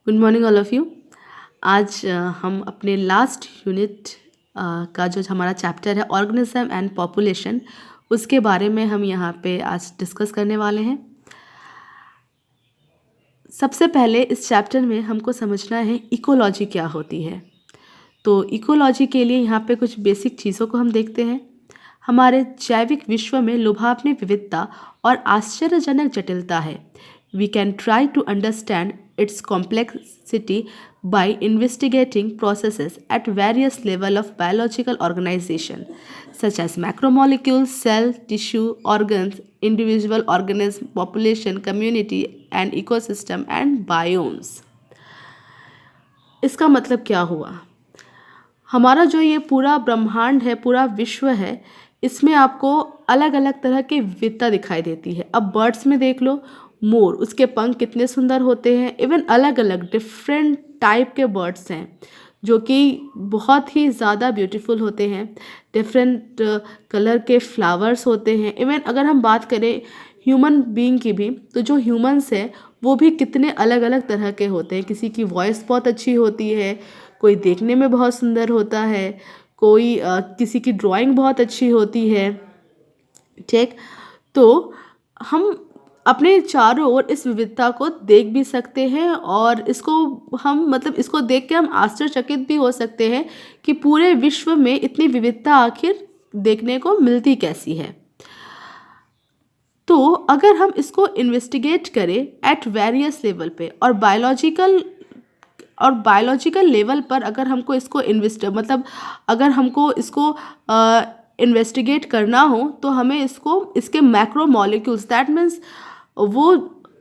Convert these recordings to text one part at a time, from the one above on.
Good morning all of you. आज हम अपने लास्ट यूनिट का जो हमारा चैप्टर है ऑर्गेनिज्म एंड पॉपुलेशन, उसके बारे में हम यहाँ पे आज डिस्कस करने वाले हैं। सबसे पहले इस चैप्टर में हमको समझना है इकोलॉजी क्या होती है। तो इकोलॉजी के लिए यहाँ पे कुछ बेसिक चीज़ों को हम देखते हैं। हमारे जैविक विश्व में लुभावनी विविधता और आश्चर्यजनक जटिलता है। We can try to understand its complexity by investigating processes at various levels of biological organization such as macromolecules, cell, tissue, organs, individual organism, population, community and ecosystem and biomes। इसका मतलब क्या हुआ? हमारा जो ये पूरा ब्रह्मांड है, पूरा विश्व है, इसमें आपको अलग अलग तरह की विविधता दिखाई देती है। अब बर्ड्स में देख लो, मोर, उसके पंख कितने सुंदर होते हैं। इवन अलग अलग डिफरेंट टाइप के बर्ड्स हैं जो कि बहुत ही ज़्यादा ब्यूटीफुल होते हैं। डिफरेंट कलर के फ्लावर्स होते हैं। इवन अगर हम बात करें ह्यूमन बीइंग की भी, तो जो ह्यूमंस है वो भी कितने अलग अलग तरह के होते हैं। किसी की वॉइस बहुत अच्छी होती है, कोई देखने में बहुत सुंदर होता है, कोई किसी की ड्राइंग बहुत अच्छी होती है। ठीक, तो हम अपने चारों ओर इस विविधता को देख भी सकते हैं और इसको हम मतलब इसको देख के हम आश्चर्यचकित भी हो सकते हैं कि पूरे विश्व में इतनी विविधता आखिर देखने को मिलती कैसी है। तो अगर हम इसको इन्वेस्टिगेट करें एट वेरियस लेवल पे और बायोलॉजिकल लेवल पर, अगर हमको इसको अगर हमको इसको इन्वेस्टिगेट करना हो तो हमें इसके मैक्रो मॉलिक्यूल्स, दैट मीन्स वो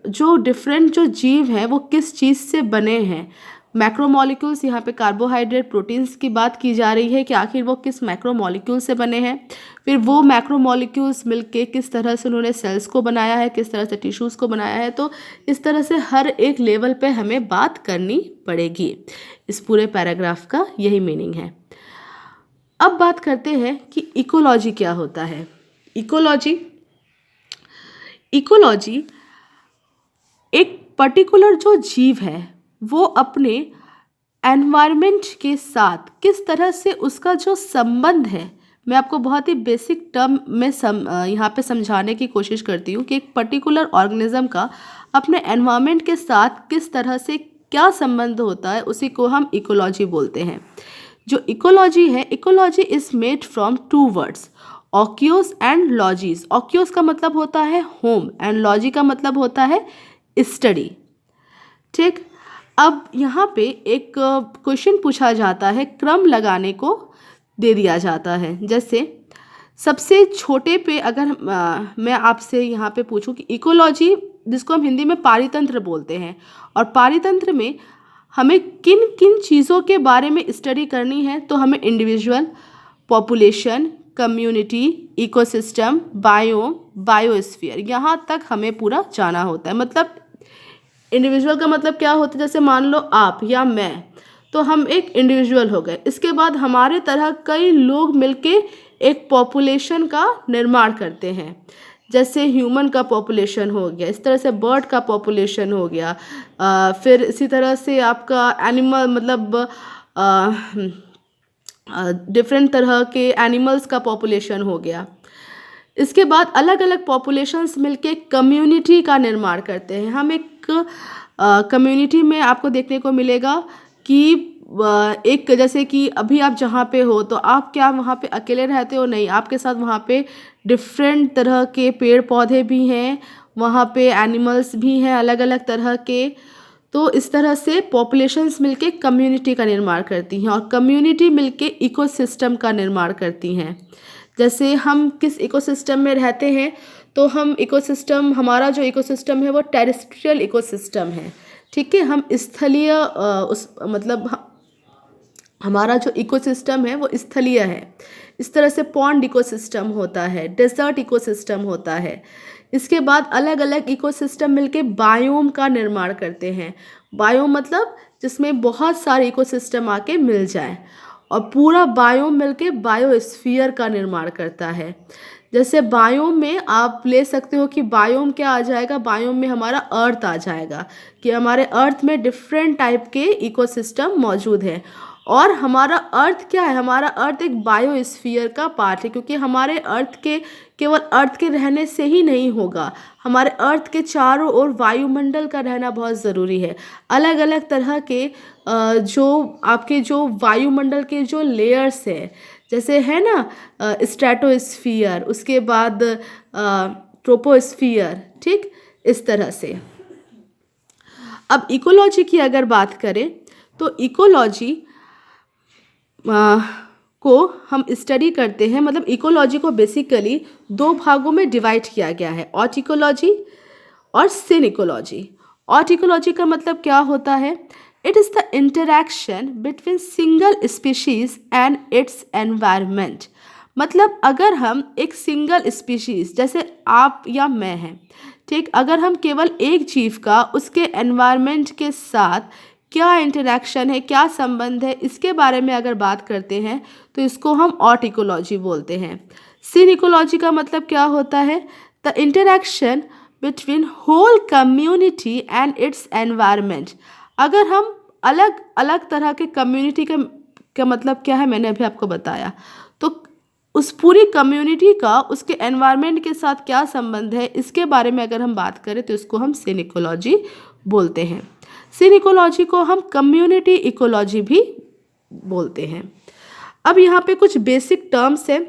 जो डिफरेंट जो जीव हैं वो किस चीज़ से बने हैं। मैक्रोमोलिक्यूल्स, यहाँ पे कार्बोहाइड्रेट, प्रोटीन्स की बात की जा रही है कि आखिर वो किस मैक्रोमोलिक्यूल से बने हैं। फिर वो मैक्रोमोलिक्यूल्स मिलके किस तरह से उन्होंने सेल्स को बनाया है, किस तरह से टिश्यूज़ को बनाया है। तो इस तरह से हर एक लेवल पे हमें बात करनी पड़ेगी। इस पूरे पैराग्राफ का यही मीनिंग है। अब बात करते हैं कि इकोलॉजी क्या होता है। इकोलॉजी एक पर्टिकुलर जो जीव है वो अपने एनवायरनमेंट के साथ किस तरह से उसका जो संबंध है, मैं आपको बहुत ही बेसिक टर्म में यहाँ पे समझाने की कोशिश करती हूँ कि एक पर्टिकुलर ऑर्गेनिज्म का अपने एनवायरनमेंट के साथ किस तरह से क्या संबंध होता है, उसी को हम इकोलॉजी बोलते हैं। जो इकोलॉजी है, ecology is made from two words, oikos and logies. Oikos का मतलब होता है होम एंड लॉजी का मतलब होता है स्टडी। ठीक, अब यहाँ पे एक क्वेश्चन पूछा जाता है, क्रम लगाने को दे दिया जाता है। जैसे सबसे छोटे पे अगर मैं आपसे यहाँ पे पूछूं कि इकोलॉजी, जिसको हम हिंदी में पारितंत्र बोलते हैं, और पारितंत्र में हमें किन किन चीज़ों के बारे में स्टडी करनी है, तो हमें individual, population, community, ecosystem, biome, biosphere, यहाँ तक हमें पूरा जाना होता है। मतलब इंडिविजुअल का मतलब क्या होता है, जैसे मान लो आप या मैं, तो हम एक इंडिविजुअल हो गए। इसके बाद हमारे तरह कई लोग मिलके एक पॉपुलेशन का निर्माण करते हैं। जैसे ह्यूमन का पॉपुलेशन हो गया, इस तरह से बर्ड का पॉपुलेशन हो गया, फिर इसी तरह से आपका एनिमल डिफरेंट तरह के एनिमल्स का पॉपुलेशन हो गया। इसके बाद अलग अलग पॉपुलेशंस मिलके कम्युनिटी का निर्माण करते हैं। हम एक कम्युनिटी में आपको देखने को मिलेगा कि एक, जैसे कि अभी आप जहाँ पे हो तो आप क्या वहाँ पे अकेले रहते हो? नहीं, आपके साथ वहाँ पे डिफरेंट तरह के पेड़ पौधे भी हैं, वहाँ पे एनिमल्स भी हैं अलग अलग तरह के। तो इस तरह से पॉपुलेशंस मिलके कम्युनिटी का निर्माण करती हैं और कम्युनिटी मिलके इकोसिस्टम का निर्माण करती हैं। जैसे हम किस इकोसिस्टम में रहते हैं, तो हमारा जो इकोसिस्टम है वो टेरेस्ट्रियल इकोसिस्टम है। ठीक है, हम स्थलीय हमारा जो इकोसिस्टम है वो स्थलीय है। इस तरह से पॉन्ड इकोसिस्टम होता है, डेजर्ट इकोसिस्टम होता है। इसके बाद अलग अलग इकोसिस्टम मिलके बायोम का निर्माण करते हैं। बायोम मतलब जिसमें बहुत सारे इकोसिस्टम आके मिल जाए, और पूरा बायोम मिलके बायोस्फीयर का निर्माण करता है। जैसे बायोम में आप ले सकते हो कि बायोम क्या आ जाएगा, बायोम में हमारा अर्थ आ जाएगा कि हमारे अर्थ में डिफरेंट टाइप के इकोसिस्टम मौजूद है। और हमारा अर्थ क्या है, हमारा अर्थ एक बायोस्फीयर का पार्ट है, क्योंकि हमारे अर्थ के केवल अर्थ के रहने से ही नहीं होगा, हमारे अर्थ के चारों ओर वायुमंडल का रहना बहुत ज़रूरी है। अलग अलग तरह के जो आपके जो वायुमंडल के जो लेयर्स है, जैसे है ना स्ट्रेटोस्फीयर, उसके बाद ट्रोपोस्फीयर, ठीक, इस तरह से। अब इकोलॉजी की अगर बात करें तो इकोलॉजी को हम स्टडी करते हैं, मतलब इकोलॉजी को बेसिकली दो भागों में डिवाइड किया गया है, ऑट इकोलॉजी और सिन इकोलॉजी। ऑट इकोलॉजी का मतलब क्या होता है, it is the interaction between single species and its environment. मतलब अगर हम एक सिंगल स्पीशीज जैसे आप या मैं हैं, ठीक, अगर हम केवल एक जीव का उसके एनवायरनमेंट के साथ क्या इंटरैक्शन है, क्या संबंध है, इसके बारे में अगर बात करते हैं तो इसको हम ऑट इकोलॉजी बोलते हैं। सिन इकोलॉजी का मतलब क्या होता है, the interaction between whole community and its environment. अगर हम अलग अलग तरह के कम्युनिटी का मतलब क्या है मैंने अभी आपको बताया, तो उस पूरी कम्युनिटी का उसके एनवायरनमेंट के साथ क्या संबंध है, इसके बारे में अगर हम बात करें तो इसको हम सिन इकोलॉजी बोलते हैं। सिन इकोलॉजी को हम कम्युनिटी इकोलॉजी भी बोलते हैं। अब यहाँ पे कुछ बेसिक टर्म्स हैं,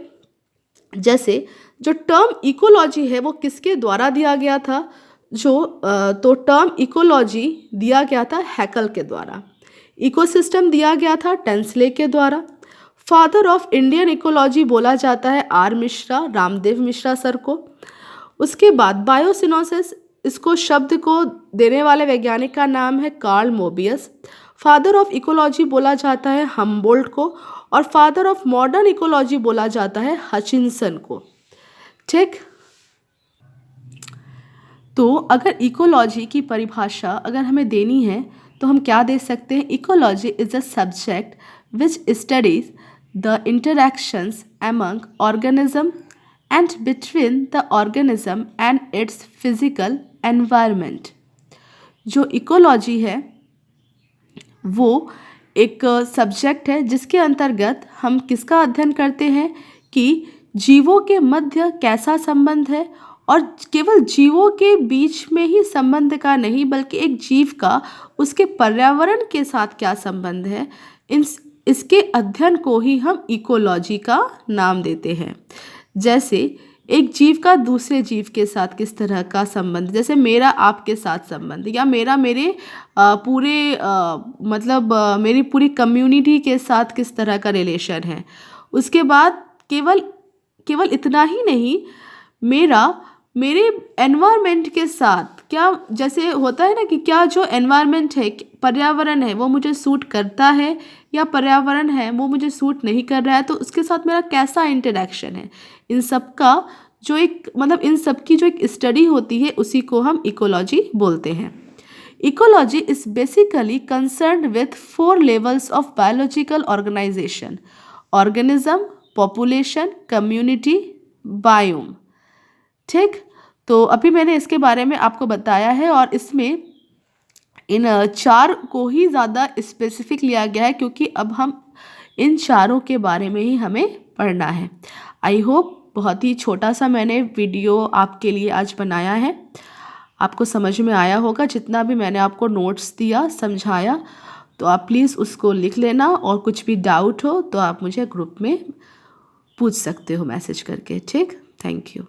जैसे जो टर्म इकोलॉजी है वो किसके द्वारा दिया गया था, तो टर्म इकोलॉजी दिया गया था हैकल के द्वारा। इकोसिस्टम दिया गया था टेंसले के द्वारा। फादर ऑफ इंडियन इकोलॉजी बोला जाता है आर मिश्रा, रामदेव मिश्रा सर को। उसके बाद बायोसिनोसिस, इसको शब्द को देने वाले वैज्ञानिक का नाम है Karl Mobius. Father of ecology बोला जाता है हम्बोल्ट को, और फादर ऑफ मॉडर्न इकोलॉजी बोला जाता है हचिंसन को, ठीक। तो अगर इकोलॉजी की परिभाषा अगर हमें देनी है तो हम क्या दे सकते हैं, ecology is a subject which studies the interactions among organism and between the organism and it's physical environment. जो इकोलॉजी है वो एक सब्जेक्ट है जिसके अंतर्गत हम किसका अध्ययन करते हैं कि जीवों के मध्य कैसा संबंध है, और केवल जीवों के बीच में ही संबंध का नहीं बल्कि एक जीव का उसके पर्यावरण के साथ क्या संबंध है, इसके अध्ययन को ही हम इकोलॉजी का नाम देते हैं। जैसे एक जीव का दूसरे जीव के साथ किस तरह का संबंध, जैसे मेरा आपके साथ संबंध, या मेरा मेरे मेरी पूरी कम्युनिटी के साथ किस तरह का रिलेशन है। उसके बाद केवल इतना ही नहीं, मेरे एनवायरनमेंट के साथ क्या, जैसे होता है ना कि क्या जो एनवायरनमेंट है, पर्यावरण है, वो मुझे सूट करता है या पर्यावरण है वो मुझे सूट नहीं कर रहा है, तो उसके साथ मेरा कैसा इंटरेक्शन है। इन सब का जो एक इन सब की जो एक स्टडी होती है उसी को हम इकोलॉजी बोलते हैं। Ecology is basically concerned with 4 levels of biological organisation: organism, population, community, biome, ठीक। तो अभी मैंने इसके बारे में आपको बताया है, और इसमें इन 4 को ही ज़्यादा स्पेसिफिक लिया गया है क्योंकि अब हम इन चारों के बारे में ही हमें पढ़ना है। आई होप बहुत ही छोटा सा मैंने वीडियो आपके लिए आज बनाया है, आपको समझ में आया होगा। जितना भी मैंने आपको नोट्स दिया, समझाया, तो आप प्लीज़ उसको लिख लेना, और कुछ भी डाउट हो तो आप मुझे ग्रुप में पूछ सकते हो मैसेज करके, ठीक। Thank you.